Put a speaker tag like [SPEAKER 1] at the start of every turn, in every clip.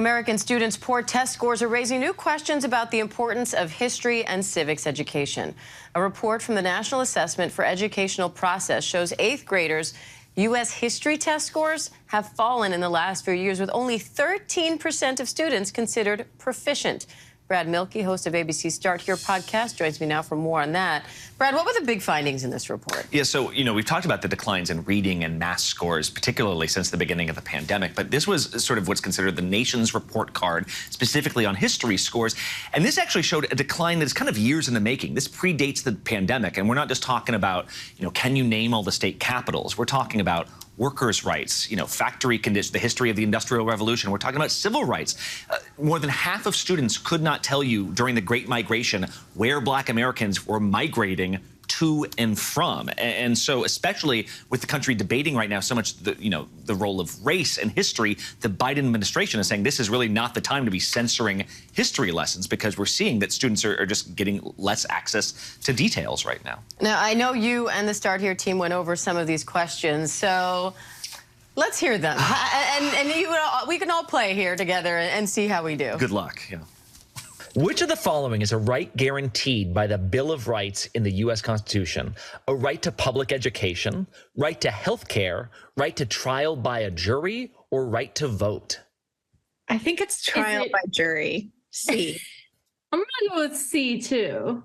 [SPEAKER 1] American students' poor test scores are raising new questions about the importance of history and civics education. A report from the National Assessment for Educational Process shows 8th graders' U.S. history test scores have fallen in the last few years, with only 13% of students considered proficient. Brad Milkey, host of ABC's Start Here podcast, joins me now for more on that. Brad, what were the big findings in this report?
[SPEAKER 2] Yeah, so, we've talked about the declines in reading and math scores, particularly since the beginning of the pandemic, but this was sort of what's considered the nation's report card, specifically on history scores. And this actually showed a decline that's kind of years in the making. This predates the pandemic, and we're not just talking about, can you name all the state capitals? We're talking about workers' rights, factory conditions, the history of the Industrial Revolution. We're talking about civil rights. More than half of students could not tell you during the Great Migration where Black Americans were migrating to and from. And so, especially with the country debating right now so much the role of race and history, the Biden administration is saying this is really not the time to be censoring history lessons, because we're seeing that students are just getting less access to details right now.
[SPEAKER 1] Now, I know you and the Start Here team went over some of these questions, so let's hear them. We can all play here together and see how we do.
[SPEAKER 2] Good luck. Yeah.
[SPEAKER 3] Which of the following is a right guaranteed by the Bill of Rights in the U.S. Constitution? A right to public education, right to health care, right to trial by a jury, or right to vote?
[SPEAKER 4] I think it's trial by jury. C.
[SPEAKER 5] I'm going to go with C, too.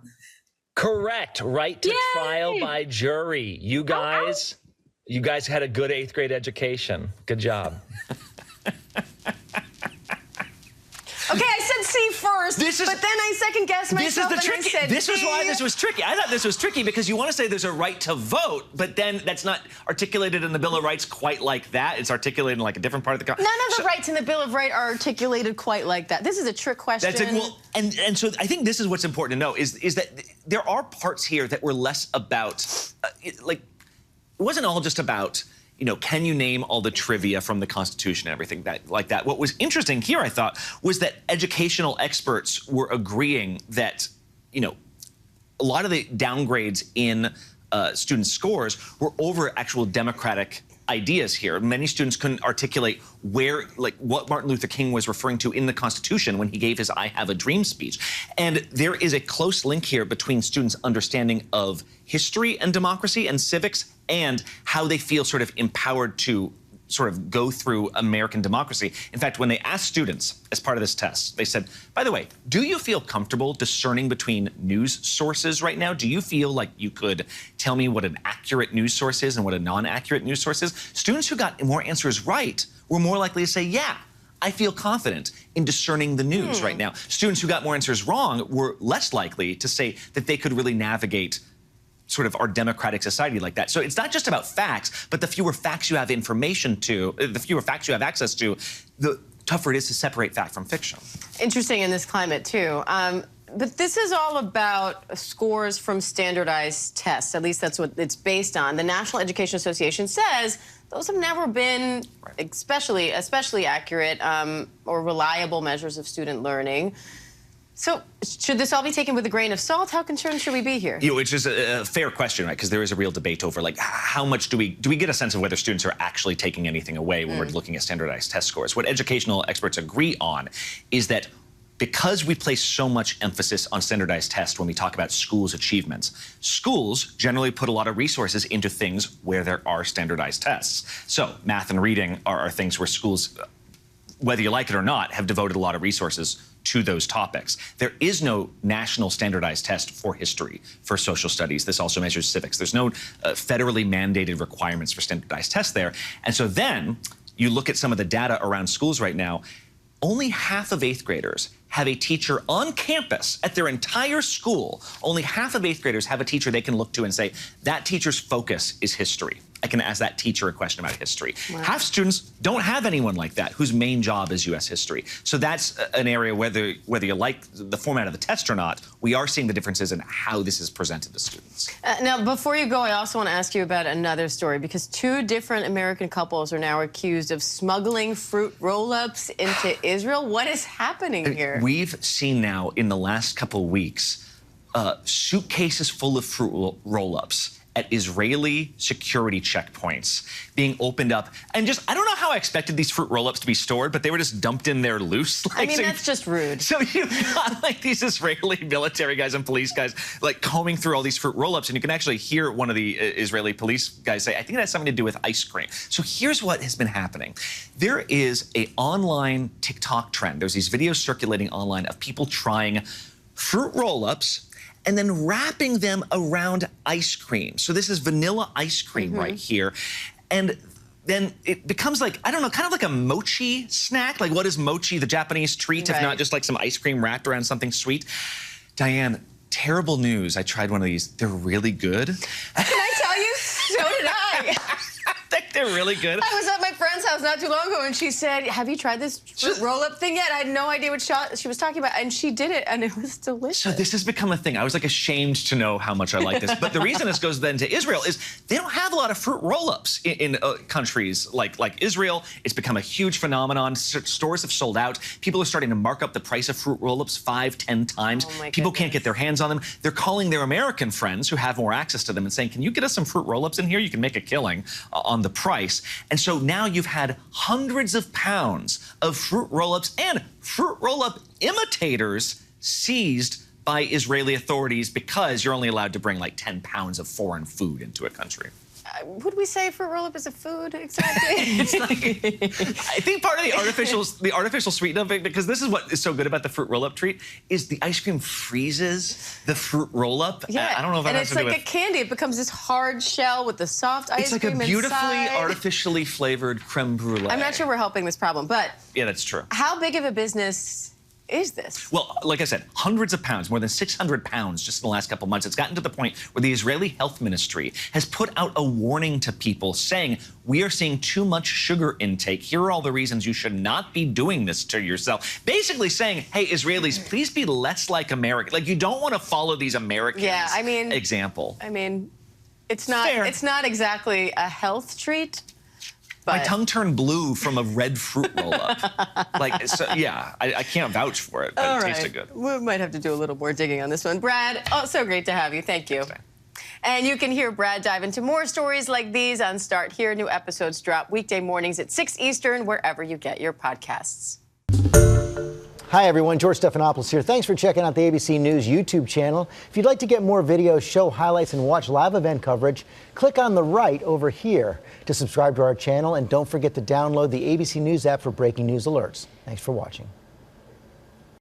[SPEAKER 3] Correct. Right to trial by jury. You guys had a good 8th grade education. Good job.
[SPEAKER 1] Okay, I said C first, but then I second-guessed myself and I said
[SPEAKER 2] This is why
[SPEAKER 1] D.
[SPEAKER 2] this was tricky. I thought this was tricky because you want to say there's a right to vote, but then that's not articulated in the Bill of Rights quite like that. It's articulated in like a different part of the Constitution.
[SPEAKER 1] None of the rights in the Bill of Rights are articulated quite like that. This is a trick question.
[SPEAKER 2] That's it. Well, and so I think this is what's important to know is that there are parts here that were less about, it wasn't all just about, can you name all the trivia from the Constitution and everything like that? What was interesting here, I thought, was that educational experts were agreeing that, a lot of the downgrades in student scores were over actual democratic ideas here. Many students couldn't articulate what Martin Luther King was referring to in the Constitution when he gave his I Have a Dream speech. And there is a close link here between students' understanding of history and democracy and civics and how they feel sort of empowered to sort of go through American democracy. In fact, when they asked students as part of this test, they said, by the way, do you feel comfortable discerning between news sources right now? Do you feel like you could tell me what an accurate news source is and what a non-accurate news source is? Students who got more answers right were more likely to say, yeah, I feel confident in discerning the news right now. Students who got more answers wrong were less likely to say that they could really navigate sort of our democratic society like that. So it's not just about facts, but the fewer facts you have the fewer facts you have access to, the tougher it is to separate fact from fiction.
[SPEAKER 1] Interesting in this climate, too. But this is all about scores from standardized tests. At least that's what it's based on. The National Education Association says those have never been especially accurate or reliable measures of student learning. So should this all be taken with a grain of salt? How concerned should we be here?
[SPEAKER 2] Which is a fair question, right? Because there is a real debate over how much do we get a sense of whether students are actually taking anything away when we're looking at standardized test scores. What educational experts agree on is that because we place so much emphasis on standardized tests when we talk about schools' achievements, schools generally put a lot of resources into things where there are standardized tests. So math and reading are things where schools, whether you like it or not, have devoted a lot of resources to those topics. There is no national standardized test for history, for social studies. This also measures civics. There's no federally mandated requirements for standardized tests there. And so then you look at some of the data around schools right now, only half of 8th graders have a teacher on campus at their entire school. Only half of 8th graders have a teacher they can look to and say, that teacher's focus is history. I can ask that teacher a question about history. Wow. Half students don't have anyone like that whose main job is U.S. history. So that's an area, whether you like the format of the test or not, we are seeing the differences in how this is presented to students.
[SPEAKER 1] Now, before you go, I also want to ask you about another story, because 2 different American couples are now accused of smuggling fruit roll-ups into Israel. What is happening here?
[SPEAKER 2] We've seen now in the last couple of weeks suitcases full of fruit roll-ups at Israeli security checkpoints being opened up. And just, I don't know how I expected these fruit roll-ups to be stored, but they were just dumped in there loose.
[SPEAKER 1] I mean, that's just rude.
[SPEAKER 2] So you got like these Israeli military guys and police guys like combing through all these fruit roll-ups, and you can actually hear one of the Israeli police guys say, I think it has something to do with ice cream. So here's what has been happening. There is an online TikTok trend. There's these videos circulating online of people trying fruit roll-ups and then wrapping them around ice cream. So this is vanilla ice cream right here. And then it becomes like, I don't know, kind of like a mochi snack. Like, what is mochi, the Japanese treat, if not just like some ice cream wrapped around something sweet? Diane, terrible news. I tried one of these. They're really good.
[SPEAKER 1] Can I tell you? So did I.
[SPEAKER 2] They're really good.
[SPEAKER 1] I was at my friend's house not too long ago, and she said, have you tried this fruit roll-up thing yet? I had no idea what she was talking about, and she did it, and it was delicious.
[SPEAKER 2] So this has become a thing. I was like ashamed to know how much I like this. But the reason this goes then to Israel is they don't have a lot of fruit roll-ups in countries like Israel. It's become a huge phenomenon. Stores have sold out. People are starting to mark up the price of fruit roll-ups 5, 10 times. People can't get their hands on them. They're calling their American friends who have more access to them and saying, can you get us some fruit roll-ups in here? You can make a killing on the price. And so now you've had hundreds of pounds of fruit roll-ups and fruit roll-up imitators seized by Israeli authorities because you're only allowed to bring like 10 pounds of foreign food into a country.
[SPEAKER 1] Would we say fruit roll-up is a food exactly?
[SPEAKER 2] It's like, I think part of the artificial sweetening of it, because this is what is so good about the fruit roll-up treat, is the ice cream freezes the fruit roll-up.
[SPEAKER 1] Yeah,
[SPEAKER 2] I don't know if that has to do with...
[SPEAKER 1] And it's like a candy. It becomes this hard shell with the soft ice cream inside.
[SPEAKER 2] It's like a beautifully artificially flavored creme brulee.
[SPEAKER 1] I'm not sure we're helping this problem, but...
[SPEAKER 2] Yeah, that's true.
[SPEAKER 1] How big of a business is this?
[SPEAKER 2] Well, like I said, hundreds of pounds, more than 600 pounds just in the last couple months. It's gotten to the point where the Israeli Health Ministry has put out a warning to people saying, we are seeing too much sugar intake. Here are all the reasons you should not be doing this to yourself. Basically saying, hey, Israelis, please be less like America. Like, you don't want to follow these Americans example.
[SPEAKER 1] I mean, it's not exactly a health treat. But...
[SPEAKER 2] My tongue turned blue from a red fruit roll-up. Like, so, yeah, I can't vouch for it, but it tasted good.
[SPEAKER 1] We might have to do a little more digging on this one. Brad, oh, so great to have you. Thank you.
[SPEAKER 2] Okay.
[SPEAKER 1] And you can hear Brad dive into more stories like these on Start Here. New episodes drop weekday mornings at 6 Eastern, wherever you get your podcasts.
[SPEAKER 6] Hi, everyone. George Stephanopoulos here. Thanks for checking out the ABC News YouTube channel. If you'd like to get more videos, show highlights, and watch live event coverage, click on the right over here to subscribe to our channel. And don't forget to download the ABC News app for breaking news alerts. Thanks for watching.